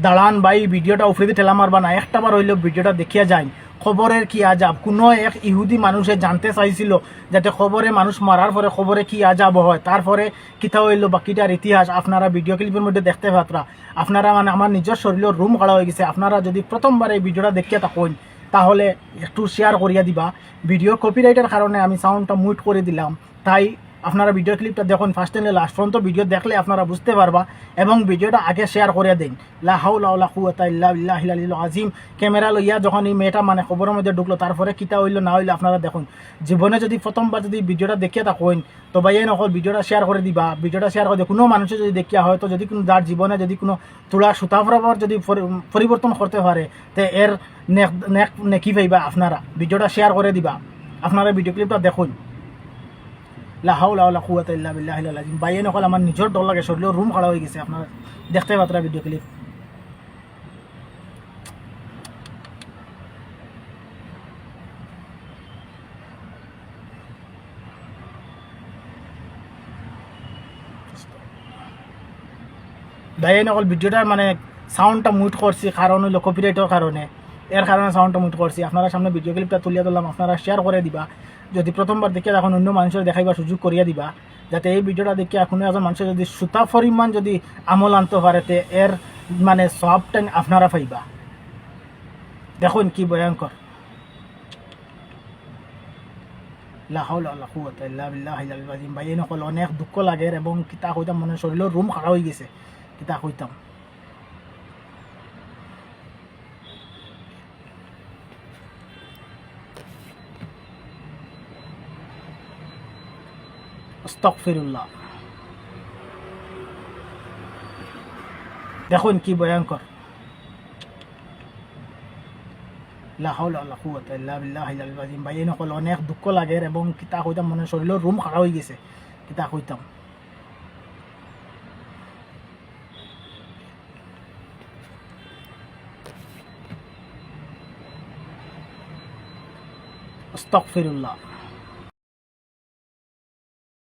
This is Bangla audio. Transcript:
দাঁড়ান ভাই, ভিডিওটা উফরে ঠেলা মারবা না, একটাবার হইলো ভিডিওটা দেখিয়া যায়। খবরের কি আজাব, কোনো এক ইহুদি মানুষে জানতে চাইছিল যাতে খবরে মানুষ মারার পরে খবরে কি আজাব হয়, তারপরে কিতা হইল বাকিটার ইতিহাস আপনারা ভিডিও ক্লিপের মধ্যে দেখতে পাত্রা। আপনারা মানে আমার নিজের শরীরের রুম খাড়া হয়ে গেছে। আপনারা যদি প্রথমবার এই ভিডিওটা দেখিয়া থাকেন তাহলে একটু শেয়ার করিয়া দিবা। ভিডিও কপিরাইটের কারণে আমি সাউন্ডটা মিউট করে দিলাম, তাই আপনারা ভিডিও ক্লিপটা দেখুন ফার্স্ট থেকে লাস্ট পর্যন্ত। ভিডিও দেখলে আপনারা বুঝতে পারবা এবং ভিডিওটা আগে শেয়ার করে দেন। লা হাওলা ওয়ালা কুওয়াতা ইল্লা বিল্লাহিল আলিয়্যিল আযীম। ক্যামেরা লইয়া যখন এই মেয়েটা মানে খবরের মধ্যে ঢুকলো, তারপরে কিতা হইলো না হইলো আপনারা দেখুন। জীবনে যদি প্রথমবার যদি ভিডিওটা দেখিয়া থাকেন তো ভাইয়া নকল ভিডিওটা শেয়ার করে দিবা। ভিডিওটা শেয়ার করে কোনো মানুষে যদি দেখিয়া হয়, তো যদি কোনো যার জীবনে যদি কোনো তোলা সুতা ফরাবার যদি পরিবর্তন করতে পারে, তো এর নেকি পাইবা আপনারা। ভিডিওটা শেয়ার করে দিবা। আপনারা ভিডিও ক্লিপটা দেখুন। লা হাওলা ওয়ালা কুওয়াতা ইল্লা বিল্লাহিল আযীম। বাইয়ে নকল আমার নিজের ডর লাগে, শরীরের রুম খাড়া হয়ে গেছে। আপনারা দেখতে পাত্রা ভিডিও ক্লিপ। বাইয়ে নকল ভিডিওটার মানে সাউন্ডটা মিউট করছি, কারণ হইলো কপিরাইটের কারণে। এর কারণে সাউন্ডটা মিউট করছি। আপনারা সামনে ভিডিও ক্লিপটা তুলিয়া দিলাম, আপনারা শেয়ার করে দিবা। যদি প্রথমবার দেখে এখন অন্য মানুষের দেখাইবার সুযোগ করিয়া দিবা, যাতে এই ভিডিওটা দেখে কোনো একজন মানুষের যদি সুতা পরিমাণ যদি আমল আনতে পারে, তে এর মানে সবটা আপনারা পাইবা। দেখুন কি ভয়ঙ্কর। লা হাওলা ওয়ালা কুওয়াতা ইল্লা বিল্লাহিল আলিয়্যিল আযীম। ভাই এই নকল অনেক দুঃখ লাগে এবং কিতা কইতাম, মনে শরীরের রুম খাড়া হয়ে গেছে। কিতা কইতাম। আস্তাগফিরুল্লাহ। দেখুন কি ভয়ঙ্কর। লা হাওলা ওয়ালা কুওয়াতা ইল্লা বিল্লাহিল আলিয়্যিল আযীম। ভাই এই নকল অনেক দুঃখ লাগে এবং কিতা কইতাম, মনে শরীরের রুম খাড়া হয়ে গেছে। কিতা কইতাম। আস্তাগফিরুল্লাহ।